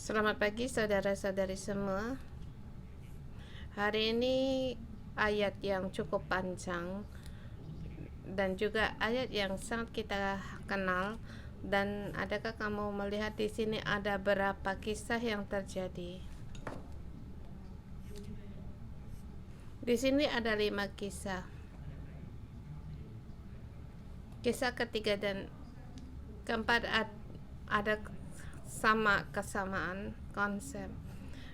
Selamat pagi saudara-saudari semua. Hari ini ayat yang cukup panjang dan juga ayat yang sangat kita kenal. Dan adakah kamu melihat di sini ada berapa kisah yang terjadi? Di sini ada 5 kisah. Kisah ketiga dan keempat ada kesamaan konsep,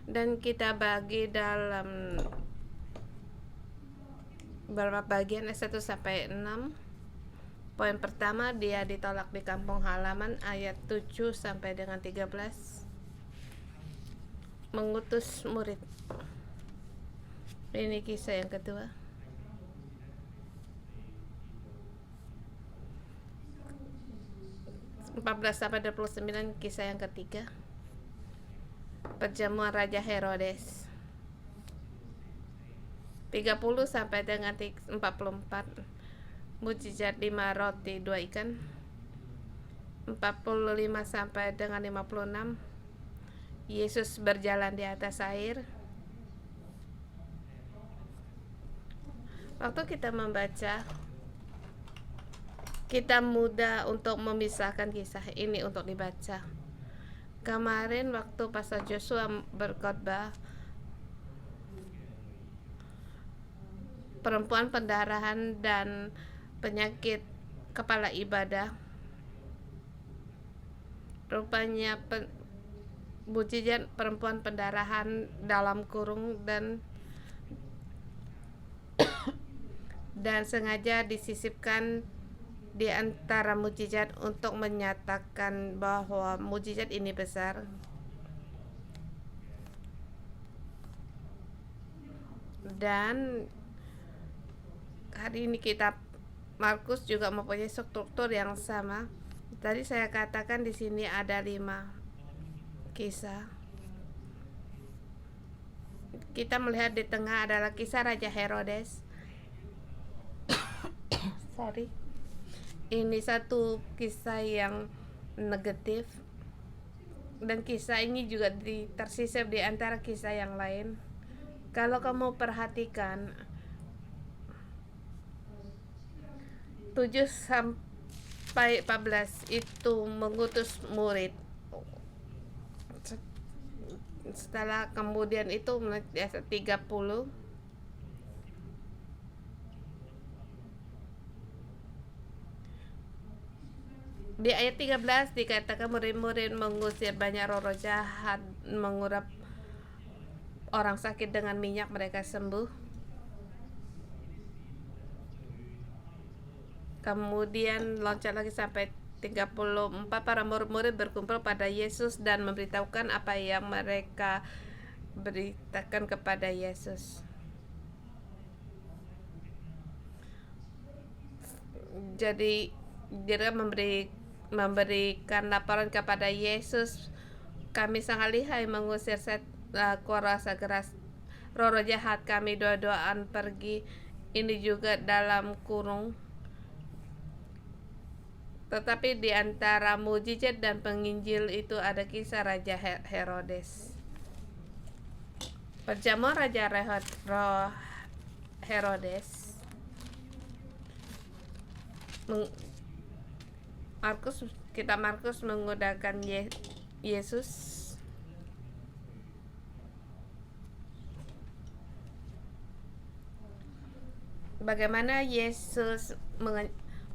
dan kita bagi dalam beberapa bagian 1 sampai 6. Poin pertama, dia ditolak di kampung halaman, ayat 7 sampai dengan 13. Mengutus murid. Ini kisah yang kedua. 14 sampai 29, kisah yang ketiga. Perjamuan Raja Herodes. 30 sampai dengan 44. Mujizat 5 roti 2 ikan. 45 sampai dengan 56. Yesus berjalan di atas air. Waktu kita membaca, kita mudah untuk memisahkan kisah ini untuk dibaca. Kemarin waktu Pastor Joshua berkhotbah, perempuan pendarahan dan penyakit kepala ibadah, rupanya mujizat perempuan pendarahan dalam kurung dan sengaja disisipkan di antara mujizat untuk menyatakan bahwa mujizat ini besar. Dan hari ini kitab Markus juga mempunyai struktur yang sama. Tadi saya katakan di sini ada 5 kisah. Kita melihat di tengah adalah kisah Raja Herodes. Ini satu kisah yang negatif, dan kisah ini juga tersisip di antara kisah yang lain. Kalau kamu perhatikan, 7 sampai 14 itu mengutus murid. Setelah kemudian itu 30, di ayat 13 dikatakan murid-murid mengusir banyak roh jahat, mengurap orang sakit dengan minyak, mereka sembuh. Kemudian loncat lagi sampai 34, para murid-murid berkumpul pada Yesus dan memberitahukan apa yang mereka beritakan kepada Yesus. Jadi dia memberikan laporan kepada Yesus, kami sangat lihai mengusir kuasa keras, roh jahat kami doa-doaan pergi, ini juga dalam kurung. Tetapi di antara mujizat dan penginjil itu ada kisah Raja Herodes. Perjamuan Raja Herodes. Kitab Markus menggunakan Yesus bagaimana Yesus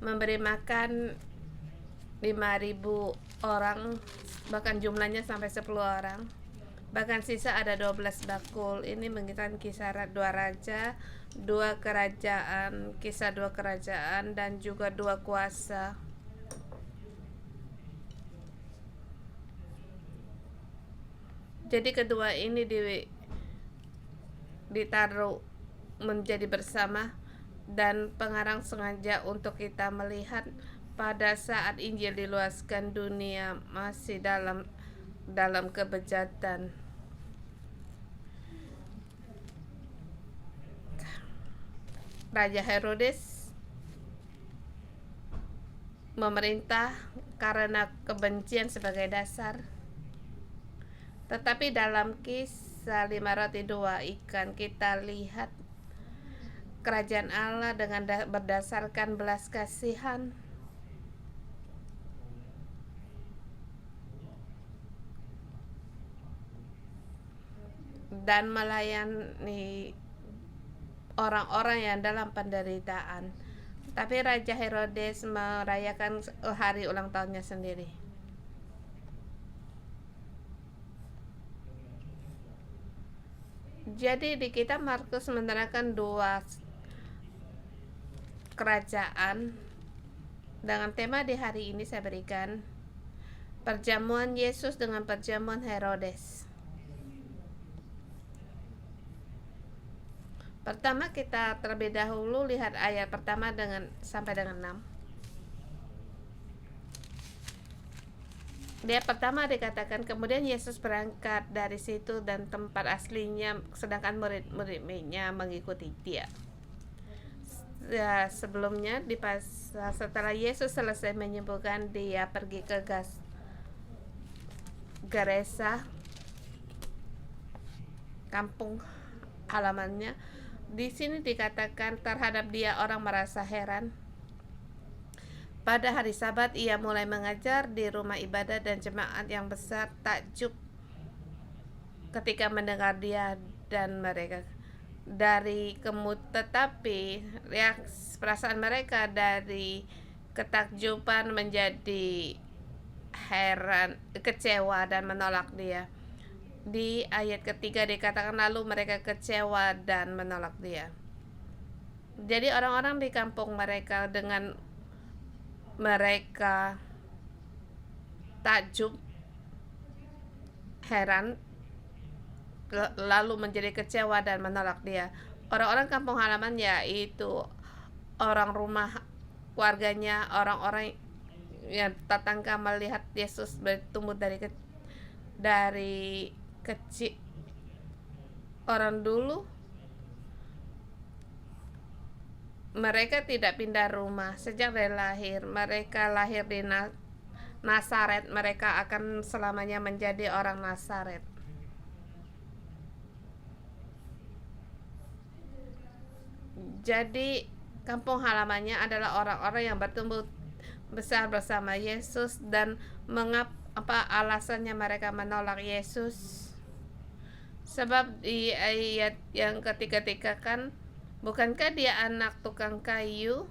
memberi makan 5.000 orang, bahkan jumlahnya sampai 10 orang. Bahkan sisa ada 12 bakul. Ini mengingatkan kisah 2 raja, 2 kerajaan, kisah 2 kerajaan, dan juga 2 kuasa. Jadi kedua ini ditaruh menjadi bersama, dan pengarang sengaja untuk kita melihat pada saat Injil diluaskan, dunia masih dalam kebejatan. Raja Herodes memerintah karena kebencian sebagai dasar. Tetapi dalam Kisah 5 roti 2 ikan kita lihat kerajaan Allah dengan berdasarkan belas kasihan dan melayani orang-orang yang dalam penderitaan. Tapi Raja Herodes merayakan hari ulang tahunnya sendiri. Jadi di kitab Markus menerangkan dua kerajaan. Dengan tema di hari ini saya berikan perjamuan Yesus dengan perjamuan Herodes. Pertama kita terlebih dahulu lihat ayat pertama sampai dengan 6. Dia pertama dikatakan kemudian Yesus berangkat dari situ dan tempat aslinya, sedangkan murid-muridnya mengikuti dia. Sebelumnya setelah Yesus selesai menyembuhkan, dia pergi ke Gerasa, kampung halamannya. Di sini dikatakan terhadap dia orang merasa heran. Pada hari Sabat ia mulai mengajar di rumah ibadah dan jemaat yang besar takjub ketika mendengar dia dan mereka. Tetapi perasaan mereka dari ketakjuban menjadi heran, kecewa dan menolak dia. Di ayat ketiga dikatakan lalu mereka kecewa dan menolak dia. Jadi orang-orang di kampung mereka dengan mereka takjub, heran, lalu menjadi kecewa dan menolak dia. Orang-orang kampung halaman yaitu orang rumah keluarganya, orang-orang yang tetangga melihat Yesus bertumbuh dari kecil. Orang dulu mereka tidak pindah rumah sejak dari lahir. Mereka lahir di Nazaret, mereka akan selamanya menjadi orang Nazaret. Jadi kampung halamannya adalah orang-orang yang bertumbuh besar bersama Yesus. Dan mengapa alasannya mereka menolak Yesus? Sebab di ayat yang ketiga dikatakan, bukankah dia anak tukang kayu?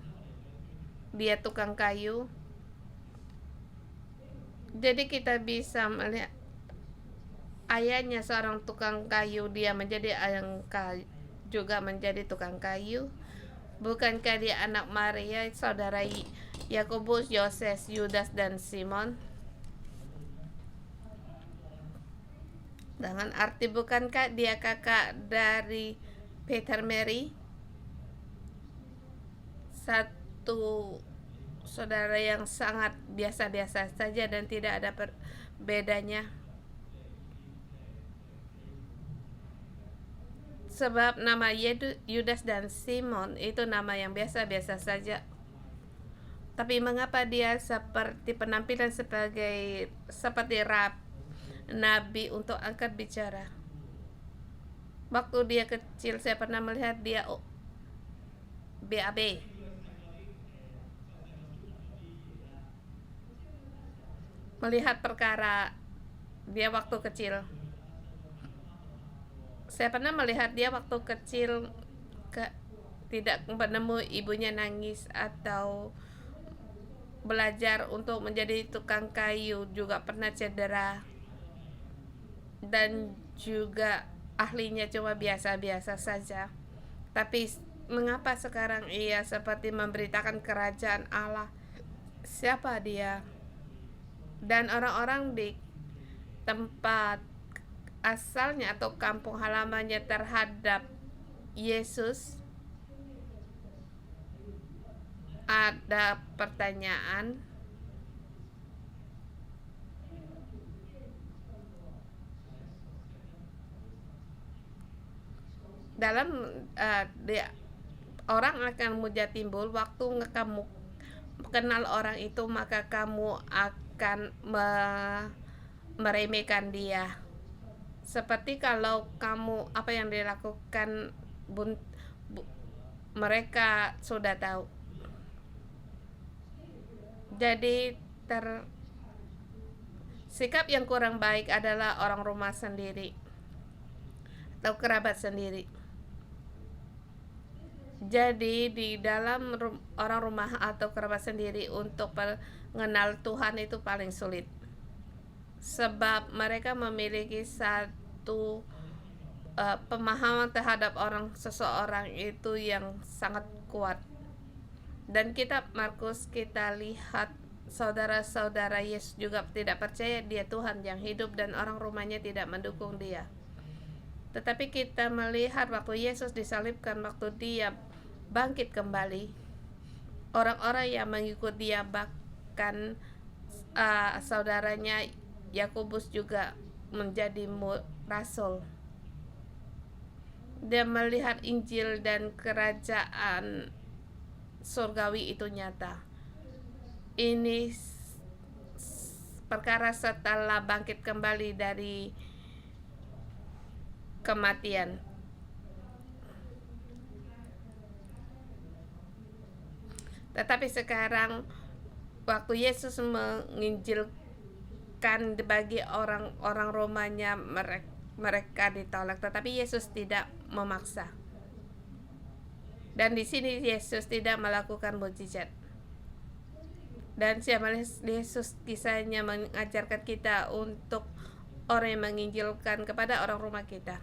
Dia tukang kayu. Jadi kita bisa melihat ayahnya seorang tukang kayu, dia menjadi juga menjadi tukang kayu. Bukankah dia anak Maria, saudara Yakobus, Yoses, Yudas dan Simon? Dengan arti bukankah dia kakak dari Peter, Mary? Satu saudara yang sangat biasa-biasa saja dan tidak ada bedanya. Sebab nama Yudas dan Simon itu nama yang biasa-biasa saja. Tapi mengapa dia seperti penampilan seperti nabi untuk angkat bicara? Waktu dia kecil saya pernah melihat dia BAB. Melihat perkara dia waktu kecil. Saya pernah melihat dia waktu kecil tidak menemu ibunya nangis atau belajar untuk menjadi tukang kayu, juga pernah cedera. Dan juga ahlinya cuma biasa-biasa saja. Tapi mengapa sekarang ia seperti memberitakan kerajaan Allah? Siapa dia? Dan orang-orang di tempat asalnya atau kampung halamannya terhadap Yesus ada pertanyaan. Orang akan mudah timbul waktu kamu kenal orang itu, maka kamu akan meremehkan dia. Seperti kalau kamu apa yang dilakukan mereka sudah tahu. Jadi sikap yang kurang baik adalah orang rumah sendiri atau kerabat sendiri. Jadi di dalam orang rumah atau kerabat sendiri untuk mengenal Tuhan itu paling sulit. Sebab mereka memiliki satu pemahaman terhadap seseorang itu yang sangat kuat. Dan kitab Markus kita lihat saudara-saudara Yesus juga tidak percaya dia Tuhan yang hidup dan orang rumahnya tidak mendukung dia. Tetapi kita melihat waktu Yesus disalibkan, waktu dia bangkit kembali, orang-orang yang mengikut dia, bahkan saudaranya Yakobus juga menjadi rasul. Dia melihat Injil dan kerajaan surgawi itu nyata. Ini perkara setelah bangkit kembali dari kematian. Tetapi sekarang waktu Yesus menginjilkan bagi orang-orang Romanya, mereka ditolak, tetapi Yesus tidak memaksa. Dan di sini Yesus tidak melakukan mukjizat. Dan Yesus kisahnya mengajarkan kita untuk orang yang menginjilkan kepada orang rumah kita.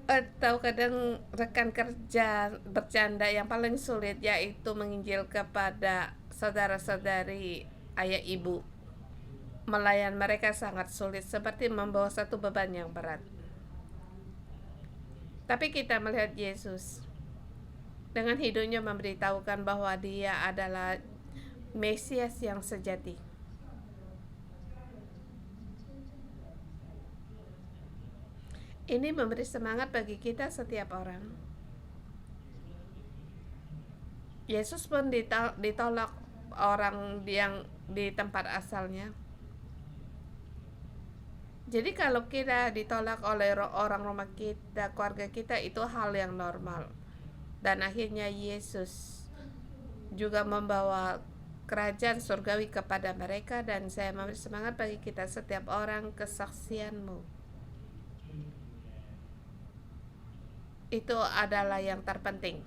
Atau kadang rekan kerja bercanda yang paling sulit yaitu menginjil kepada saudara-saudari ayah ibu. Melayan mereka sangat sulit, seperti membawa satu beban yang berat. Tapi kita melihat Yesus dengan hidupnya memberitahukan bahwa dia adalah Mesias yang sejati. Ini memberi semangat bagi kita setiap orang. Yesus pun ditolak orang yang di tempat asalnya. Jadi kalau kita ditolak oleh orang rumah kita, keluarga kita, itu hal yang normal. Dan akhirnya Yesus juga membawa kerajaan surgawi kepada mereka, dan saya memberi semangat bagi kita setiap orang. Kesaksianmu itu adalah yang terpenting.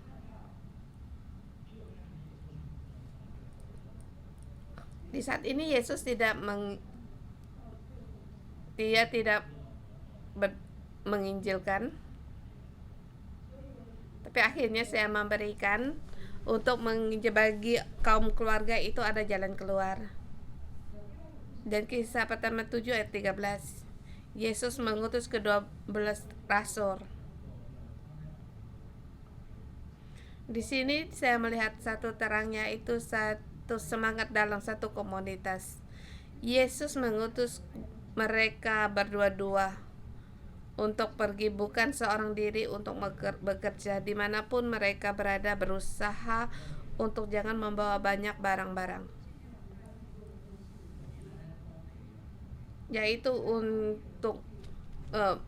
Di saat ini Yesus tidak menginjilkan, tapi akhirnya saya memberikan untuk bagi kaum keluarga itu ada jalan keluar. Dan Kisah pertama 7 ayat 13, Yesus mengutus ke-12 rasul. Di sini saya melihat satu terangnya, itu satu semangat dalam satu komunitas. Yesus mengutus mereka berdua-dua untuk pergi, bukan seorang diri, untuk bekerja dimanapun mereka berada, berusaha untuk jangan membawa banyak barang-barang, yaitu untuk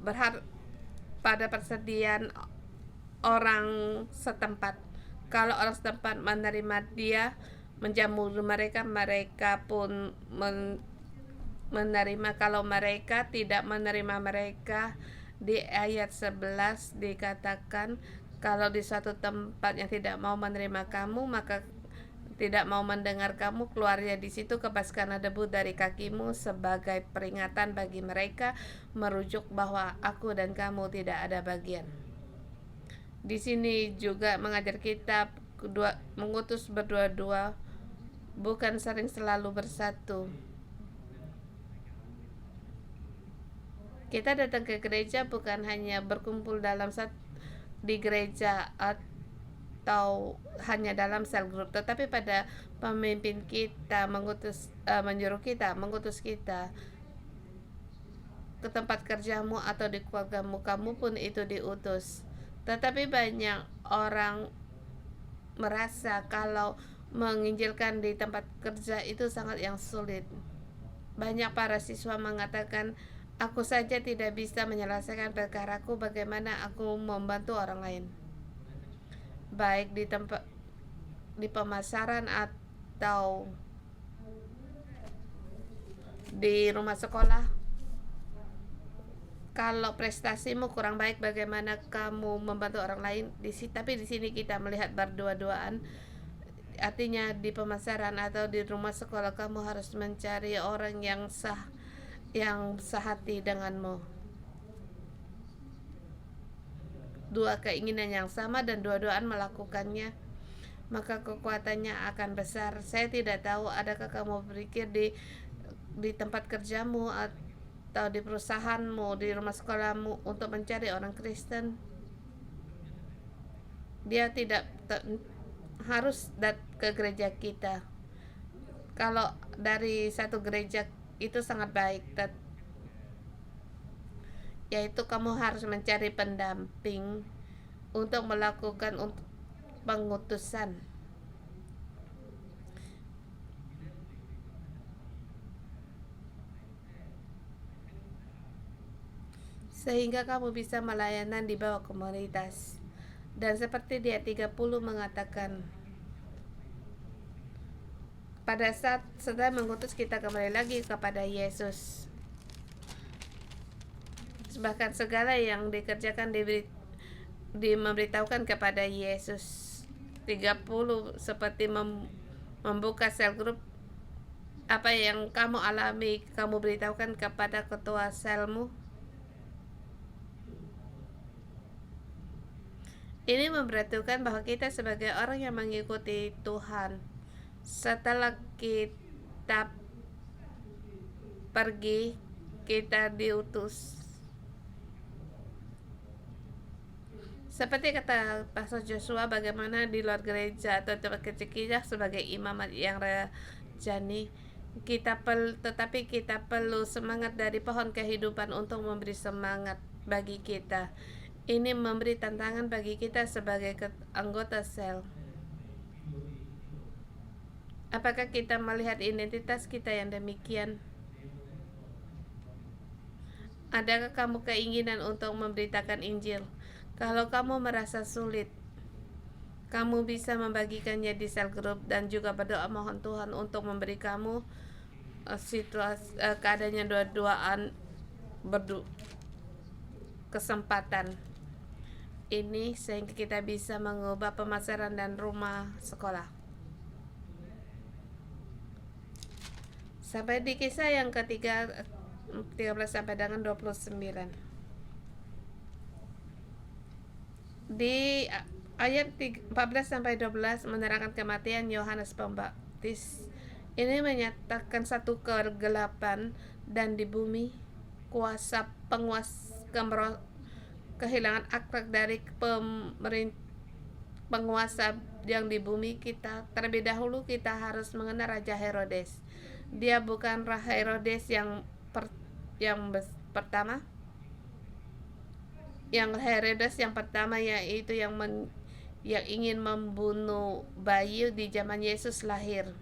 berharap pada persediaan orang setempat. Kalau orang setempat menerima dia, menjamu mereka, mereka pun menerima. Kalau mereka tidak menerima mereka, di ayat 11 dikatakan, kalau di suatu tempat yang tidak mau menerima kamu, maka tidak mau mendengar kamu, keluarnya di situ, kebaskanlah debu dari kakimu sebagai peringatan bagi mereka, merujuk bahwa aku dan kamu tidak ada bagian. Di sini juga mengajar kita mengutus berdua-dua, bukan sering selalu bersatu. Kita datang ke gereja bukan hanya berkumpul di gereja atau hanya dalam sel grup, tetapi pada pemimpin kita mengutus kita ke tempat kerjamu atau di keluargamu, kamu pun itu diutus. Tetapi banyak orang merasa kalau menginjilkan di tempat kerja itu sangat yang sulit. Banyak para siswa mengatakan, aku saja tidak bisa menyelesaikan perkaraku, bagaimana aku membantu orang lain, baik di tempat di pemasaran atau di rumah sekolah. Kalau prestasimu kurang baik, bagaimana kamu membantu orang lain? Tapi di sini kita melihat berdua-duaan. Artinya di pemasaran atau di rumah sekolah kamu harus mencari orang yang sehati denganmu. Dua keinginan yang sama dan dua-duaan melakukannya, maka kekuatannya akan besar. Saya tidak tahu, adakah kamu berpikir di tempat kerjamu atau di perusahaanmu, di rumah sekolahmu untuk mencari orang Kristen? Dia tidak harus ke gereja kita. Kalau dari satu gereja itu sangat baik, yaitu kamu harus mencari pendamping untuk melakukan pengutusan. Sehingga kamu bisa melayani di bawah komunitas. Dan seperti di ayat 30 mengatakan, pada saat sedang mengutus, kita kembali lagi kepada Yesus. Bahkan segala yang dikerjakan memberitahukan kepada Yesus. 30 seperti membuka sel grup. Apa yang kamu alami, kamu beritahukan kepada ketua selmu. Ini memberitahukan bahwa kita sebagai orang yang mengikuti Tuhan, setelah kita pergi, kita diutus. Seperti kata Pastor Joshua, bagaimana di luar gereja atau tempat kecil kita sebagai imam yang rajani, tetapi kita perlu semangat dari pohon kehidupan untuk memberi semangat bagi kita. Ini memberi tantangan bagi kita sebagai anggota sel. Apakah kita melihat identitas kita yang demikian? Adakah kamu keinginan untuk memberitakan Injil? Kalau kamu merasa sulit, kamu bisa membagikannya di sel grup dan juga berdoa mohon Tuhan untuk memberi kamu keadaannya dua-duaan kesempatan ini, sehingga kita bisa mengubah pemasaran dan rumah sekolah. Sampai di kisah yang ketiga 13 sampai dengan 29. Di ayat 14 sampai 12 menerangkan kematian Yohanes Pembaptis. Ini menyatakan satu kegelapan dan di bumi kehilangan akhlak dari penguasa yang di bumi kita. Terlebih dahulu kita harus mengenal Raja Herodes. Dia bukan Herodes yang pertama. Yang Herodes yang pertama yaitu yang ingin membunuh bayi di zaman Yesus lahir.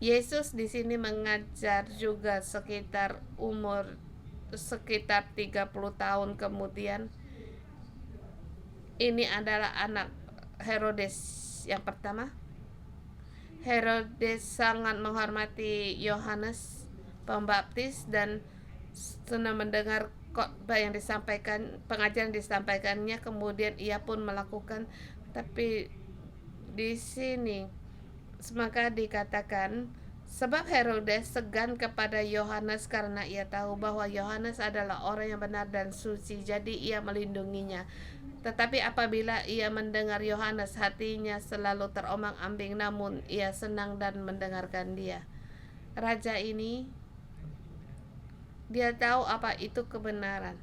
Yesus di sini mengajar juga sekitar 30 tahun kemudian. Ini adalah anak Herodes yang pertama. Herodes sangat menghormati Yohanes Pembaptis dan senang mendengar khotbah yang disampaikan, pengajaran disampaikannya, kemudian ia pun melakukan. Tapi di sini maka dikatakan, sebab Herodes segan kepada Yohanes karena ia tahu bahwa Yohanes adalah orang yang benar dan suci, jadi ia melindunginya. Tetapi apabila ia mendengar Yohanes, hatinya selalu terombang-ambing, namun ia senang dan mendengarkan dia. Raja ini, dia tahu apa itu kebenaran.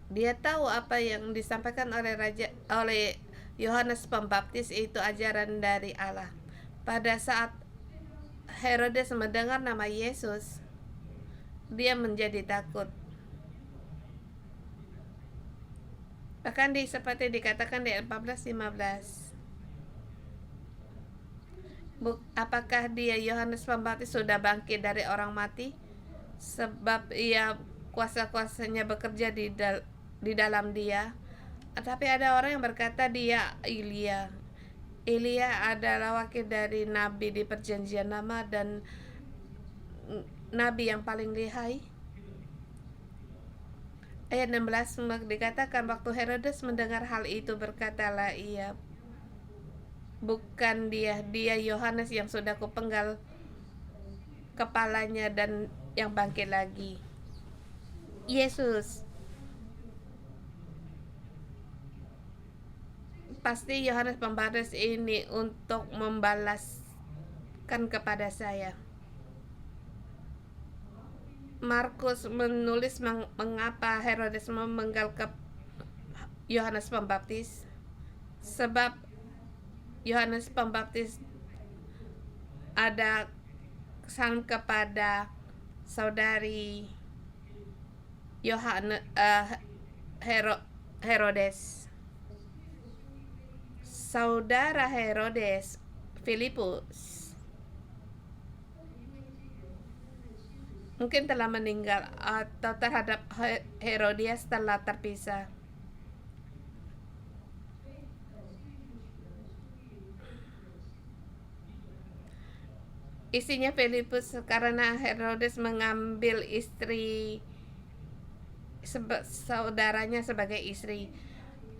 Dia tahu apa yang disampaikan oleh Yohanes Pembaptis itu ajaran dari Allah. Pada saat Herodes mendengar nama Yesus, dia menjadi takut. Bahkan seperti dikatakan di 14:15. Apakah dia Yohanes Pembaptis sudah bangkit dari orang mati? Sebab ia kuasa-kuasanya bekerja di dalam dia. Tapi ada orang yang berkata dia Elia. Elia adalah wakil dari nabi di perjanjian lama dan nabi yang paling lihai. Ayat 16 dikatakan waktu Herodes mendengar hal itu berkatalah ia, bukan dia Yohanes yang sudah kupenggal kepalanya dan yang bangkit lagi. Yesus. Pasti Yohanes Pembaptis ini untuk membalaskan kepada saya. Markus menulis mengapa Herodes memenggal ke Yohanes Pembaptis. Sebab Yohanes Pembaptis ada kesan kepada saudari Yohanes Herodes. Saudara Herodes, Filipus, mungkin telah meninggal atau terhadap Herodias telah terpisah. Istrinya Filipus karena Herodes mengambil istri saudaranya sebagai istri.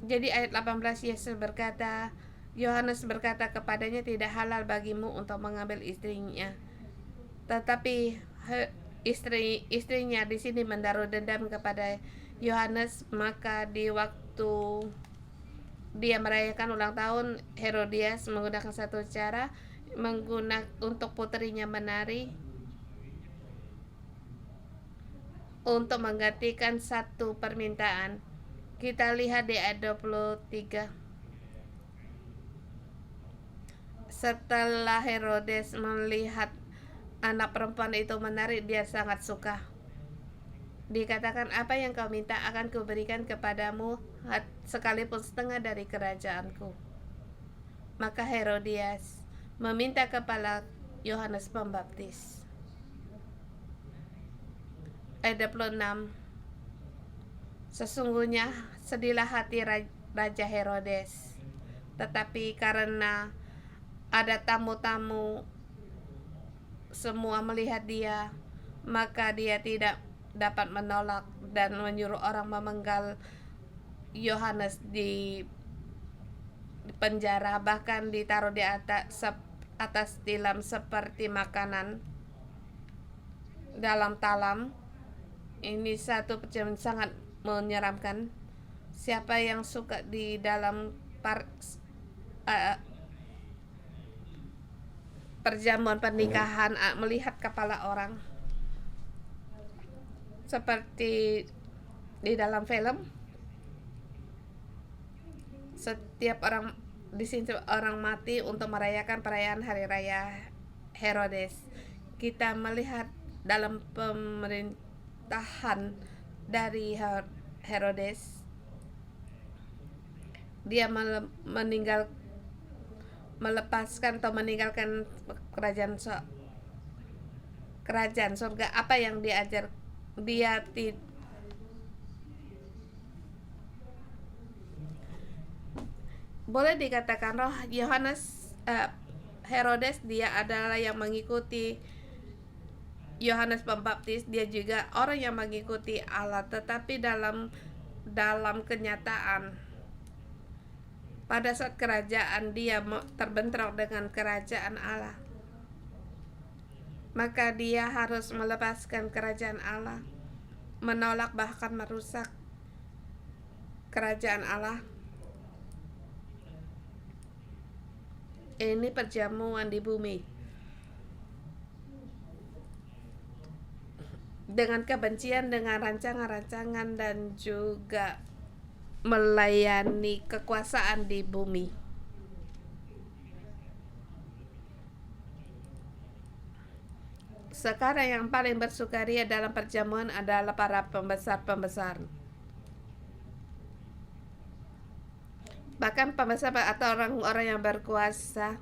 Jadi ayat 18 Yesus berkata, Yohanes berkata kepadanya, tidak halal bagimu untuk mengambil istrinya. Tetapi istrinya di sini menaruh dendam kepada Yohanes. Maka di waktu dia merayakan ulang tahun, Herodias menggunakan satu cara untuk putrinya menari untuk menggantikan satu permintaan. Kita lihat di ayat 23. Setelah Herodes melihat anak perempuan itu menari, dia sangat suka. Dikatakan, apa yang kau minta akan kuberikan kepadamu, sekalipun setengah dari kerajaanku. Maka Herodias meminta kepala Yohanes Pembaptis. Ayat 26. Sesungguhnya sedihlah hati Raja Herodes, tetapi karena ada tamu-tamu semua melihat dia, maka dia tidak dapat menolak dan menyuruh orang memenggal Yohanes di penjara, bahkan ditaruh di atas tilam seperti makanan dalam talam. Ini satu perjamuan sangat menyeramkan. Siapa yang suka di dalam perjamuan pernikahan melihat kepala orang seperti di dalam film? Setiap orang di sini orang mati untuk merayakan perayaan hari raya Herodes. Kita melihat dalam pemerintahan dari Herodes, dia melepaskan atau meninggalkan kerajaan surga. Apa yang diajar dia boleh dikatakan roh Herodes dia adalah yang mengikuti Yohanes Pembaptis. Dia juga orang yang mengikuti Allah, tetapi dalam kenyataan pada saat kerajaan dia terbentrok dengan kerajaan Allah, maka dia harus melepaskan kerajaan Allah, menolak bahkan merusak kerajaan Allah. Ini perjamuan di bumi dengan kebencian, dengan rancangan-rancangan, dan juga melayani kekuasaan di bumi. Sekarang yang paling bersukaria dalam perjamuan adalah para pembesar-pembesar. bahkan pembesar atau orang-orang yang berkuasa,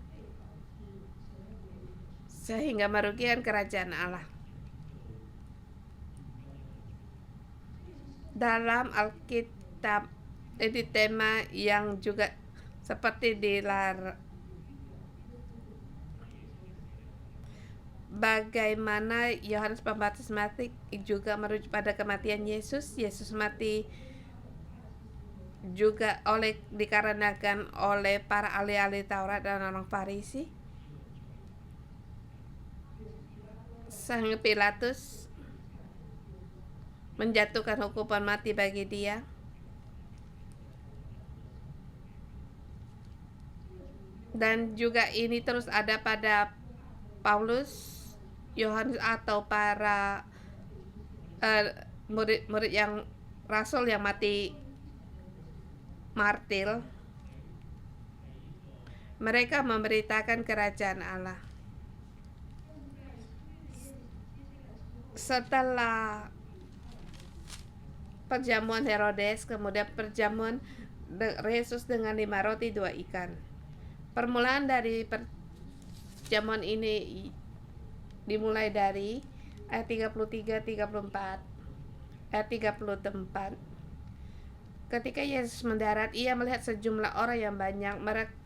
sehingga merugikan kerajaan Allah. Dalam Alkitab ini tema yang juga seperti bagaimana Yohanes Pembaptis mati juga merujuk pada kematian Yesus. Yesus mati juga dikarenakan oleh para ahli-ahli Taurat dan orang Farisi. Sang Pilatus menjatuhkan hukuman mati bagi dia. Dan juga ini terus ada pada Paulus, Yohanes atau para murid-murid yang rasul yang mati martir. Mereka memberitakan kerajaan Allah. Setelah perjamuan Herodes, kemudian perjamuan Yesus dengan 5 roti 2 ikan. Permulaan dari perjamuan ini dimulai dari ayat 33-34, ayat 34. Ketika Yesus mendarat, ia melihat sejumlah orang yang banyak,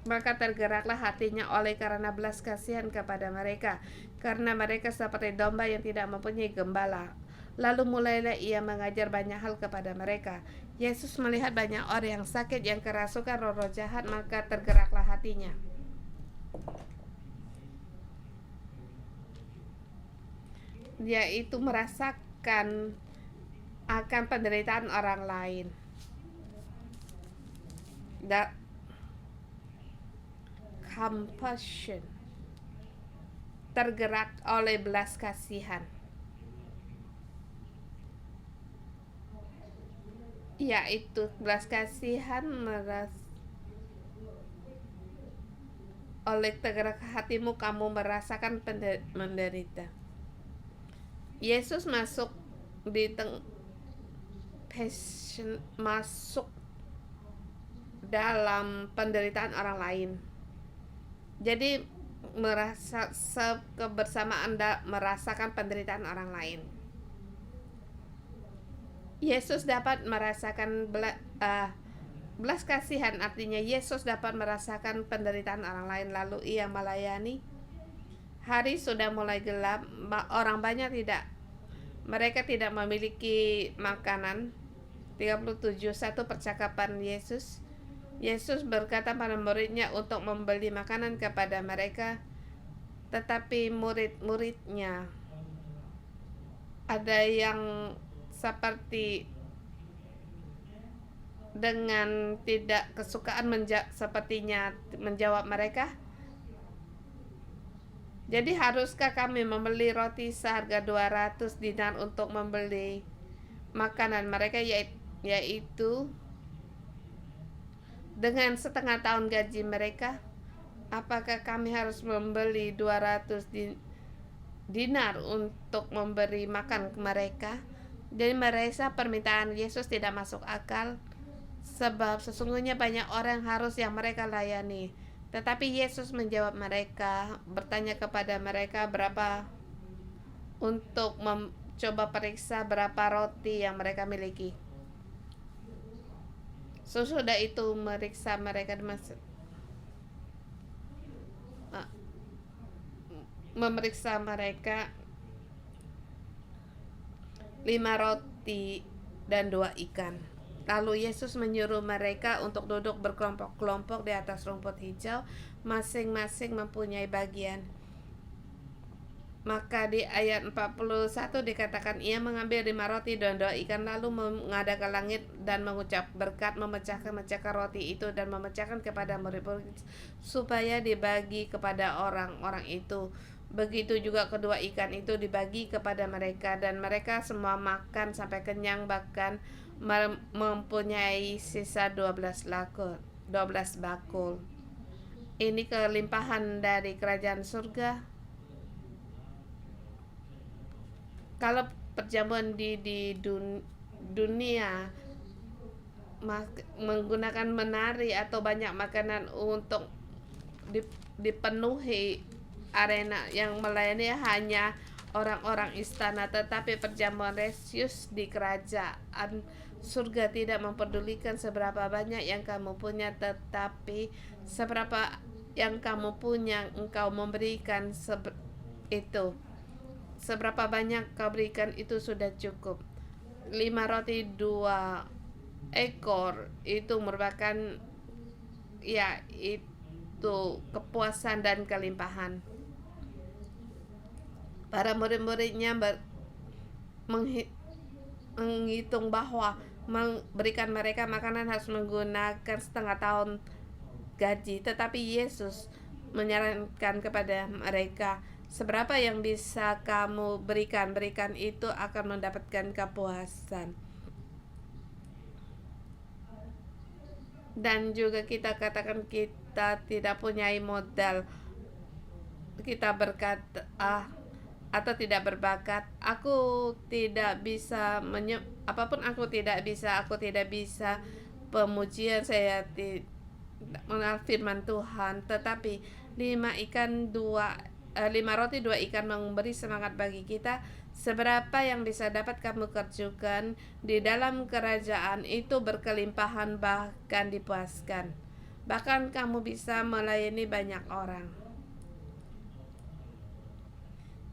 maka tergeraklah hatinya oleh karena belas kasihan kepada mereka, karena mereka seperti domba yang tidak mempunyai gembala. Lalu mulailah ia mengajar banyak hal kepada mereka. Yesus melihat banyak orang yang sakit, yang kerasukan roh-roh jahat, maka tergeraklah hatinya. Yaitu merasakan akan penderitaan orang lain. That compassion, tergerak oleh belas kasihan, yaitu belas kasihan oleh tergerak hatimu kamu merasakan menderita. Yesus masuk masuk dalam penderitaan orang lain. Jadi merasa kebersamaan merasakan penderitaan orang lain. Yesus dapat merasakan belas kasihan, artinya Yesus dapat merasakan penderitaan orang lain, lalu ia melayani. Hari sudah mulai gelap, orang banyak mereka tidak memiliki makanan. 37, satu percakapan Yesus. Yesus berkata pada muridnya untuk membeli makanan kepada mereka, tetapi murid-muridnya ada yang seperti dengan tidak kesukaan sepertinya menjawab mereka, jadi haruskah kami membeli roti seharga 200 dinar untuk membeli makanan mereka, yaitu dengan setengah tahun gaji mereka? Apakah kami harus membeli 200 dinar untuk memberi makan ke mereka? Jadi merasa permintaan Yesus tidak masuk akal, sebab sesungguhnya banyak orang harus yang mereka layani. Tetapi Yesus menjawab mereka, bertanya kepada mereka berapa, untuk mencoba periksa berapa roti yang mereka miliki. Sesudah itu meriksa mereka, memeriksa mereka 5 roti dan 2 ikan. Lalu Yesus menyuruh mereka untuk duduk berkelompok-kelompok di atas rumput hijau, masing-masing mempunyai bagian. Maka di ayat 41 dikatakan, ia mengambil 5 roti dan 2 ikan, lalu menghadap ke langit dan mengucap berkat, memecahkan roti itu dan memecahkan kepada murid-murid supaya dibagi kepada orang-orang itu. Begitu juga kedua ikan itu dibagi kepada mereka, dan mereka semua makan sampai kenyang, bahkan mempunyai sisa 12 bakul. Ini kelimpahan dari kerajaan surga. Kalau perjamuan di dunia menggunakan menari atau banyak makanan untuk dipenuhi arena yang melayani hanya orang-orang istana, tetapi perjamuan Yesus di kerajaan surga tidak mempedulikan seberapa banyak yang kamu punya, tetapi seberapa yang kamu punya engkau memberikan itu. Seberapa banyak kau berikan itu sudah cukup. 5 roti 2 ekor itu merupakan ya itu kepuasan dan kelimpahan. Para murid-muridnya menghitung bahwa memberikan mereka makanan harus menggunakan setengah tahun gaji, tetapi Yesus menyarankan kepada mereka, seberapa yang bisa kamu berikan itu akan mendapatkan kepuasan. Dan juga kita katakan kita tidak punya modal, kita berkata atau tidak berbakat, aku tidak bisa apapun aku tidak bisa pemujian, saya tidak mengenal firman Tuhan, tetapi 5 roti 2 ikan memberi semangat bagi kita. Seberapa yang bisa dapat kamu kerjakan di dalam kerajaan itu berkelimpahan, bahkan dipuaskan. Bahkan kamu bisa melayani banyak orang.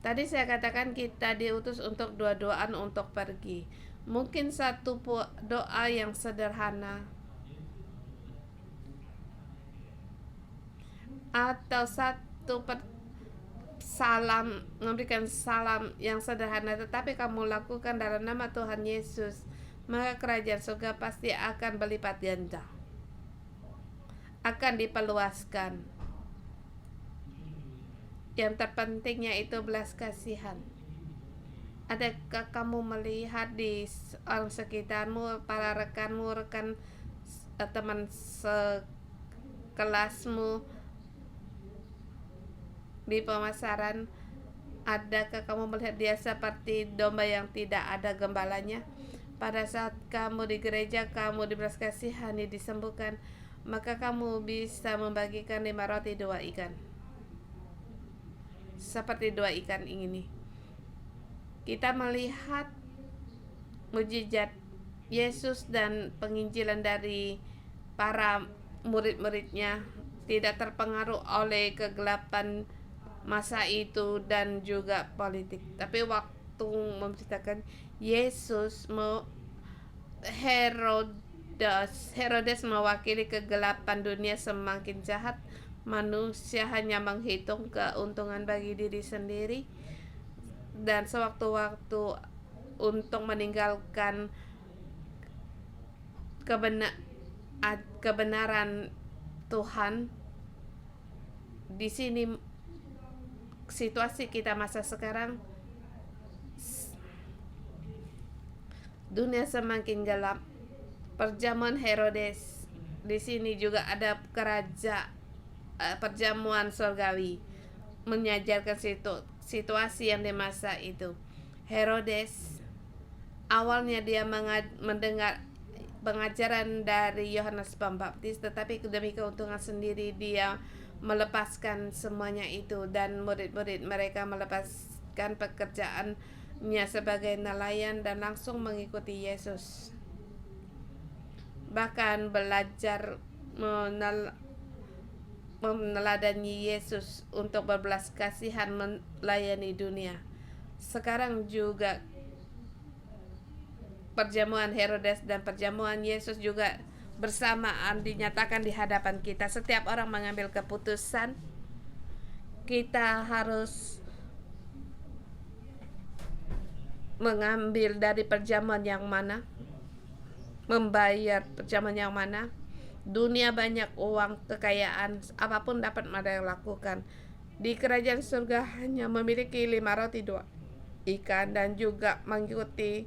Tadi saya katakan kita diutus untuk doa-doaan untuk pergi. Mungkin satu doa yang sederhana atau satu salam, memberikan salam yang sederhana, tetapi kamu lakukan dalam nama Tuhan Yesus, maka kerajaan surga pasti akan berlipat ganda, akan diperluaskan. Yang terpentingnya itu belas kasihan. Adakah kamu melihat di orang sekitarmu, para rekanmu, teman sekelasmu di pemasaran, adakah kamu melihat dia seperti domba yang tidak ada gembalanya? Pada saat kamu di gereja, kamu dibelas kasihani, disembuhkan, maka kamu bisa membagikan 5 roti 2 ikan. Seperti 2 ikan ini, kita melihat mujizat Yesus dan penginjilan dari para murid-muridnya tidak terpengaruh oleh kegelapan masa itu dan juga politik. Tapi waktu memberitakan Yesus, Herodes mewakili kegelapan dunia semakin jahat. Manusia hanya menghitung keuntungan bagi diri sendiri, dan sewaktu-waktu untuk meninggalkan kebenaran Tuhan. Di sini situasi kita masa sekarang, dunia semakin gelap. Perjamuan Herodes, di sini juga ada perjamuan surgawi, menyajarkan situasi yang di masa itu. Herodes awalnya dia mendengar pengajaran dari Yohanes Pembaptis, tetapi demi keuntungan sendiri dia melepaskan semuanya itu, dan murid-murid mereka melepaskan pekerjaannya sebagai nelayan dan langsung mengikuti Yesus. Bahkan belajar meneladani Yesus untuk berbelas kasihan melayani dunia. Sekarang juga perjamuan Herodes dan perjamuan Yesus juga bersamaan dinyatakan di hadapan kita. Setiap orang mengambil keputusan, kita harus mengambil dari perjamuan yang mana, membayar perjamuan yang mana. Dunia banyak uang, kekayaan, apapun dapat mereka lakukan. Di kerajaan surga hanya memiliki 5 roti 2 ikan dan juga mengikuti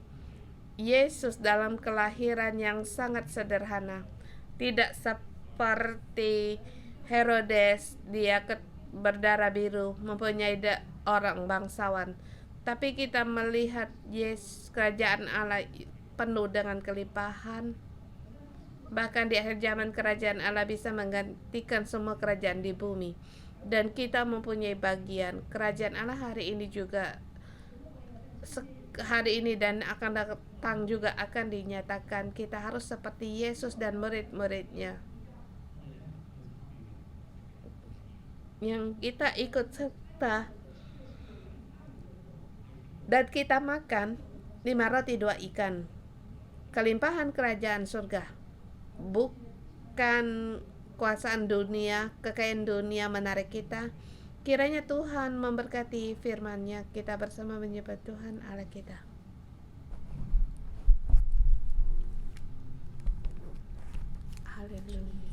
Yesus dalam kelahiran yang sangat sederhana. Tidak seperti Herodes, dia berdarah biru, mempunyai orang bangsawan. Tapi kita melihat Yesus, kerajaan Allah penuh dengan kelimpahan. Bahkan di akhir zaman kerajaan Allah bisa menggantikan semua kerajaan di bumi. Dan kita mempunyai bagian. Kerajaan Allah hari ini juga, hari ini dan akan datang juga akan dinyatakan. Kita harus seperti Yesus dan murid-muridnya, yang kita ikut serta dan kita makan 5 roti 2 ikan. Kelimpahan kerajaan surga, bukan kuasaan dunia, kekayaan dunia menarik kita. Kiranya Tuhan memberkati firman-Nya. Kita bersama menyembah Tuhan Allah kita. Haleluya.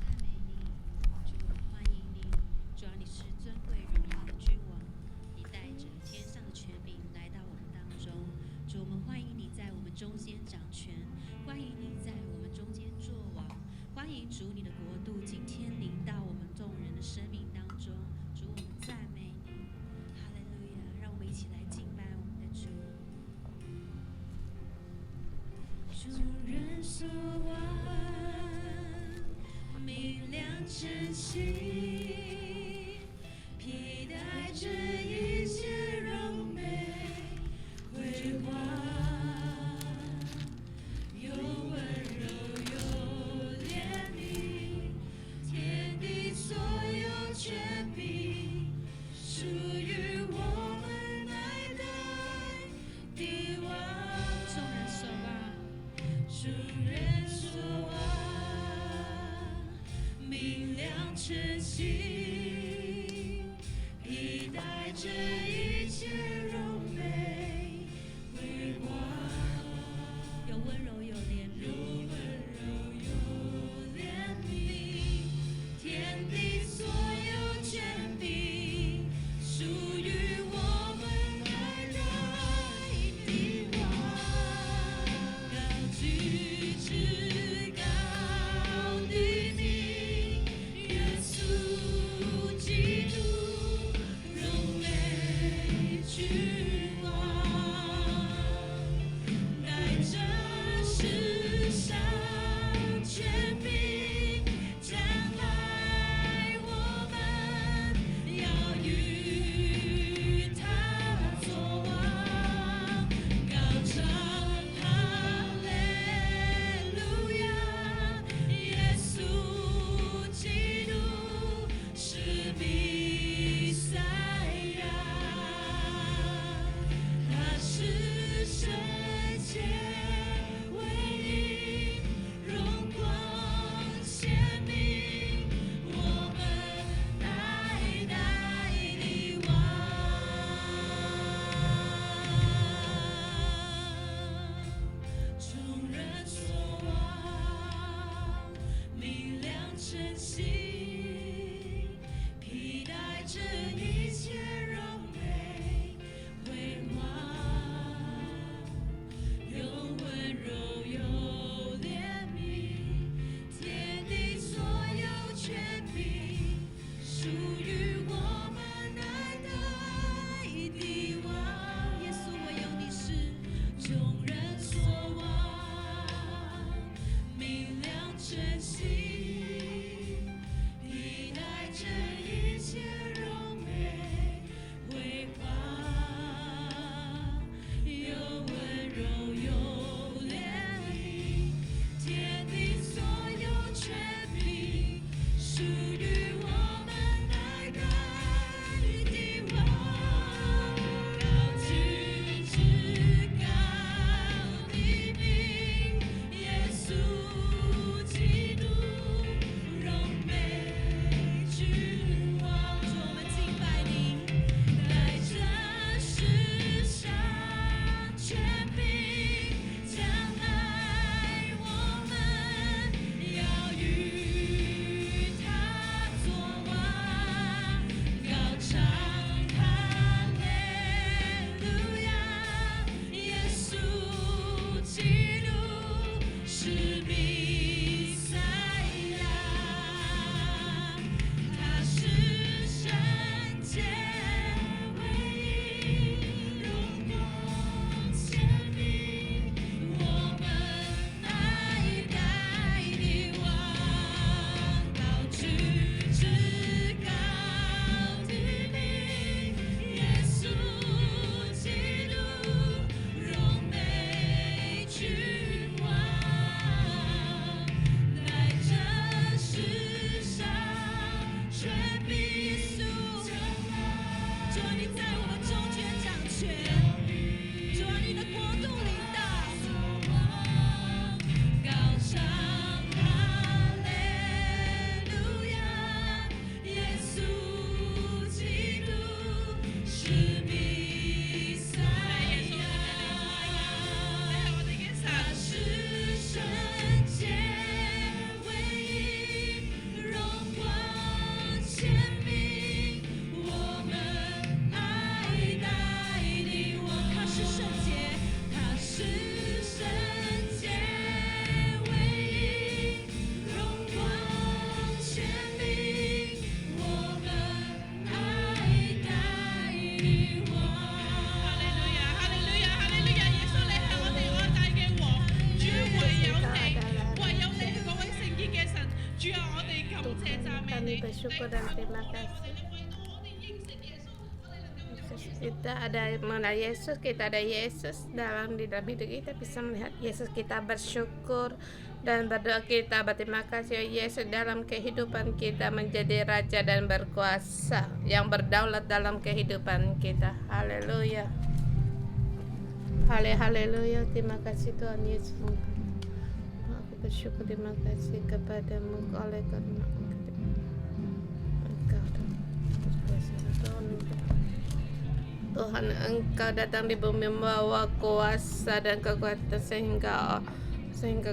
kami bersyukur dan terima kasih. Kita ada mengenal Yesus, kita ada Yesus di dalam hidup kita, bisa melihat Yesus, kita bersyukur dan berdoa, kita berterima kasih Yesus dalam kehidupan kita menjadi raja dan berkuasa yang berdaulat dalam kehidupan kita. Haleluya. Haleluya. Terima kasih Tuhan Yesus. Aku bersyukur, terima kasih kepadamu oleh karena Tuhan, Engkau datang di bumi membawa kuasa dan kekuatan sehingga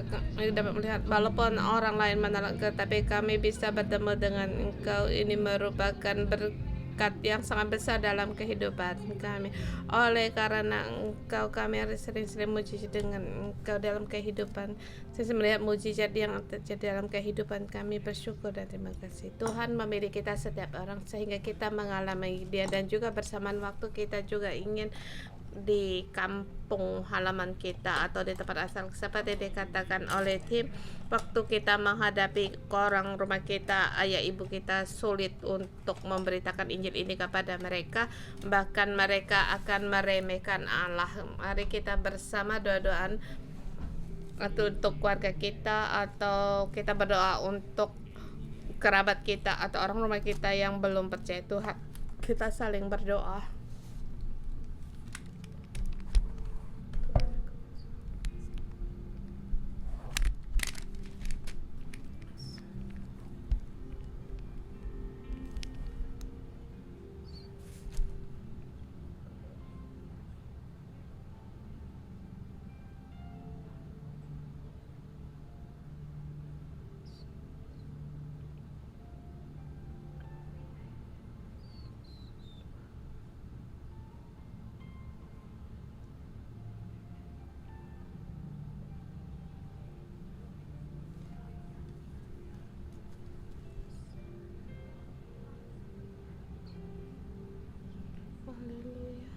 kami dapat melihat walaupun orang lain menolak, tetapi kami bisa bertemu dengan Engkau. Ini merupakan berkat yang sangat besar dalam kehidupan kami. Oleh karena Engkau, kami harus sering-sering mujizat dengan Engkau dalam kehidupan. Saya melihat mujizat yang terjadi dalam kehidupan kami, bersyukur dan terima kasih. Tuhan memilih kita setiap orang sehingga kita mengalami Dia, dan juga bersamaan waktu kita juga ingin di kampung halaman kita atau di tempat asal, seperti dikatakan oleh tim, waktu kita menghadapi orang rumah kita, ayah ibu kita sulit untuk memberitakan Injil ini kepada mereka, bahkan mereka akan meremehkan Allah. Mari kita bersama doa-doaan atau untuk keluarga kita, atau kita berdoa untuk kerabat kita atau orang rumah kita yang belum percaya Tuhan. Kita saling berdoa. Haleluya.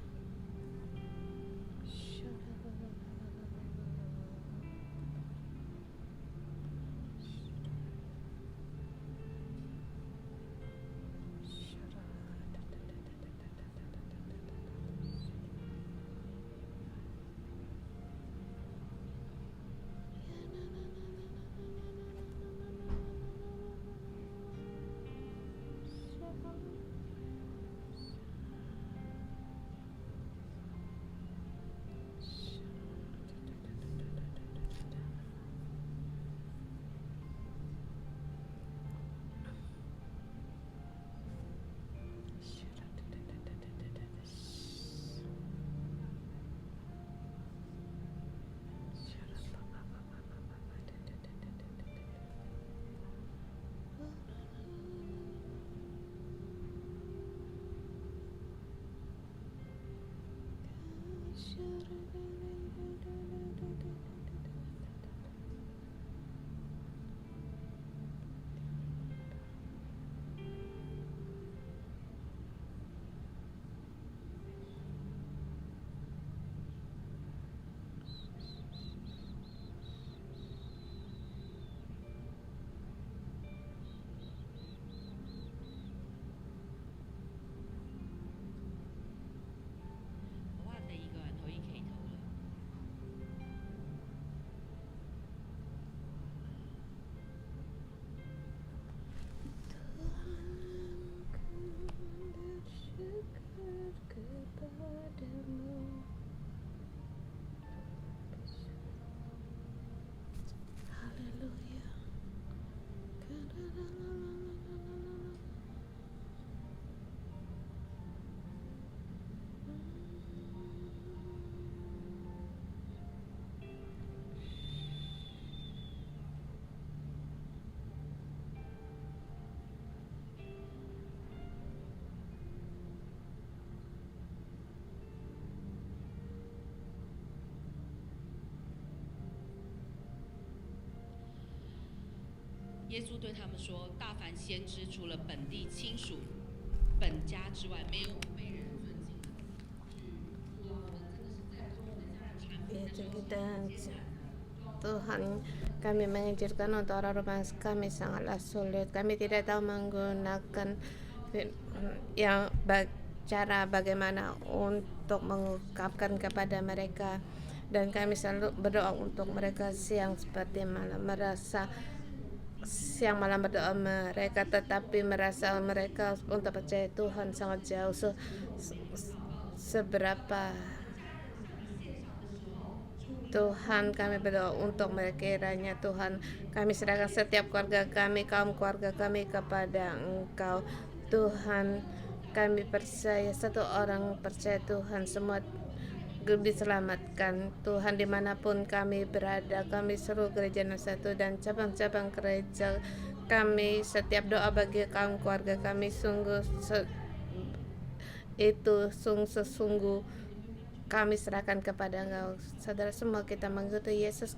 耶稣对他们说：“大凡先知，除了本地亲属、本家之外，没有被人尊敬的。”我们真的是在跟我们家人传福音的时候， Tuhan, kami mengizinkan untuk orang rumah kami sangatlah sulit. Kami tidak tahu menggunakan yang cara bagaimana untuk mengungkapkan kepada mereka, dan kami selalu berdoa untuk mereka siang seperti malam, merasa siang malam berdoa mereka, tetapi merasa mereka untuk percaya Tuhan sangat jauh. Seberapa Tuhan, kami berdoa untuk mereka, kiranya Tuhan, kami serahkan setiap keluarga kami, kaum keluarga kami kepada Engkau. Tuhan, kami percaya satu orang percaya Tuhan, semua diselamatkan. Tuhan, dimanapun kami berada, kami seluruh gereja satu dan cabang-cabang gereja kami, setiap doa bagi kaum keluarga kami sesungguh kami serahkan kepada Engkau. Saudara semua, kita mengikuti Yesus,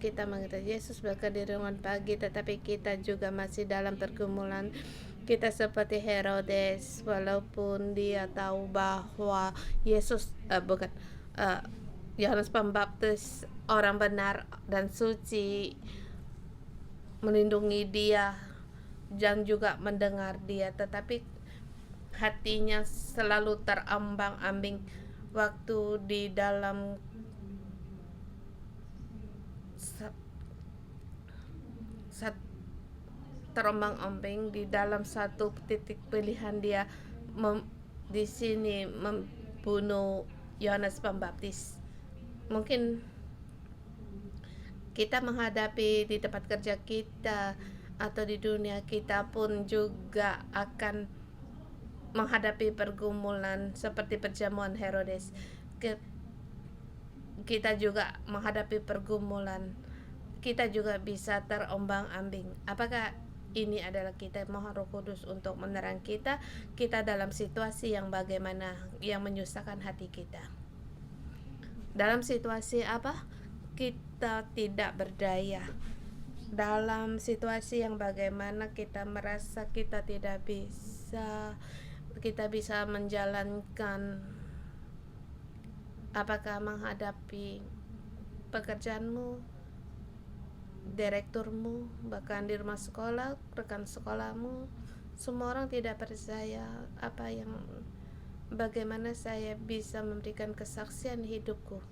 Yesus berkediringan pagi, tetapi kita juga masih dalam pergumulan. Kita seperti Herodes, walaupun dia tahu bahwa Yesus Yohanes Pembaptis orang benar dan suci, melindungi dia dan juga mendengar dia, tetapi hatinya selalu terombang-ambing waktu di dalam terombang-ambing di dalam satu titik pilihan dia di sini membunuh Yohanes Pembaptis. Mungkin kita menghadapi di tempat kerja kita atau di dunia kita pun juga akan menghadapi pergumulan seperti perjamuan Herodes. Kita juga menghadapi pergumulan, kita juga bisa terombang-ambing. Apakah ini adalah kita mohon Roh Kudus untuk menerang kita dalam situasi yang bagaimana, yang menyusahkan hati kita. Dalam situasi apa? Kita tidak berdaya. Dalam situasi yang bagaimana kita merasa kita tidak bisa, kita bisa menjalankan, apakah menghadapi pekerjaanmu, direkturmu, bahkan di rumah sekolah, rekan sekolahmu, semua orang tidak percaya bagaimana saya bisa memberikan kesaksian hidupku,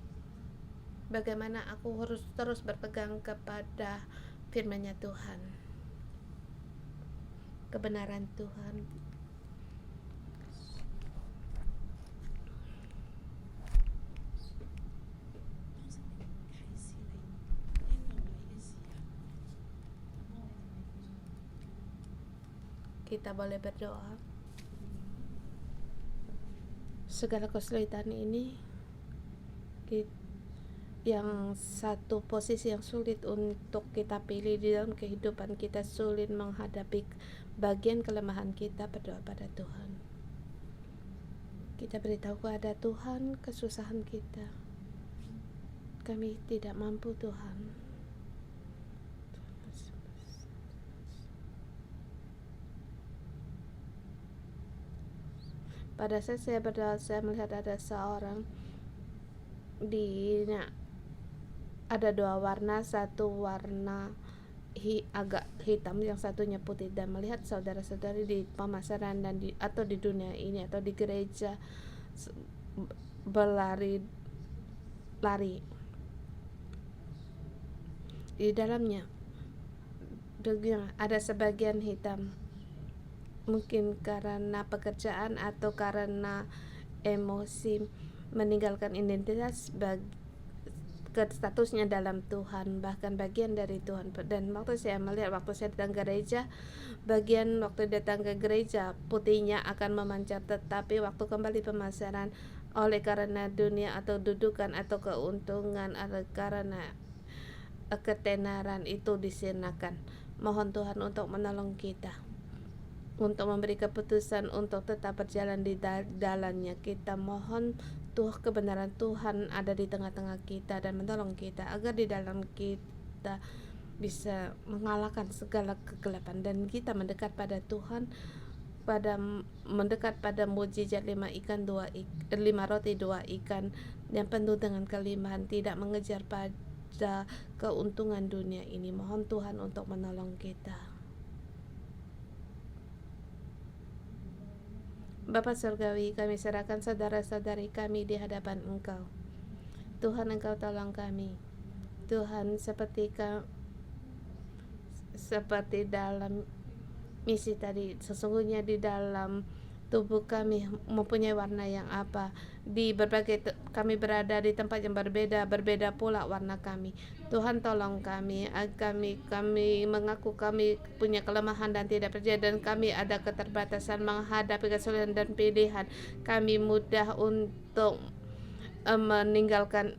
bagaimana aku harus terus berpegang kepada firman-Nya Tuhan, kebenaran Tuhan. Kita boleh berdoa. Segala kesulitan ini, yang satu posisi yang sulit untuk kita pilih di dalam kehidupan kita, sulit menghadapi bagian kelemahan kita, berdoa pada Tuhan. Kita beritahu kepada Tuhan kesusahan kita. Kami tidak mampu, Tuhan. Pada saat saya berdoa, saya melihat ada seorang ada dua warna, satu warna agak hitam, yang satunya putih, dan melihat saudara-saudari di pemasaran dan atau di dunia ini atau di gereja berlari di dalamnya ada sebagian hitam, mungkin karena pekerjaan atau karena emosi, meninggalkan identitas statusnya dalam Tuhan, bahkan bagian dari Tuhan. Dan waktu saya melihat, waktu saya datang ke gereja, waktu datang ke gereja putihnya akan memancar, tetapi waktu kembali pemasaran, oleh karena dunia atau dudukan atau keuntungan atau karena ketenaran itu disirnakan. Mohon Tuhan untuk menolong kita, untuk memberi keputusan untuk tetap berjalan di dalamnya. Kita mohon kebenaran Tuhan ada di tengah-tengah kita dan menolong kita agar di dalam kita bisa mengalahkan segala kegelapan, dan kita mendekat pada Tuhan, mendekat pada mujizat 5 roti 2 ikan yang penuh dengan kelimpahan, tidak mengejar pada keuntungan dunia ini. Mohon Tuhan untuk menolong kita. Bapa Surgawi, kami serahkan saudara-saudari kami di hadapan Engkau. Tuhan, Engkau tolong kami. Tuhan, seperti dalam misi tadi, sesungguhnya di dalam tubuh kami mempunyai warna yang apa. Di berbagai kami berada di tempat yang berbeda pula warna kami. Tuhan, tolong kami. Kami mengaku kami punya kelemahan dan tidak percaya, dan kami ada keterbatasan menghadapi kesulitan dan pilihan. Kami mudah untuk meninggalkan,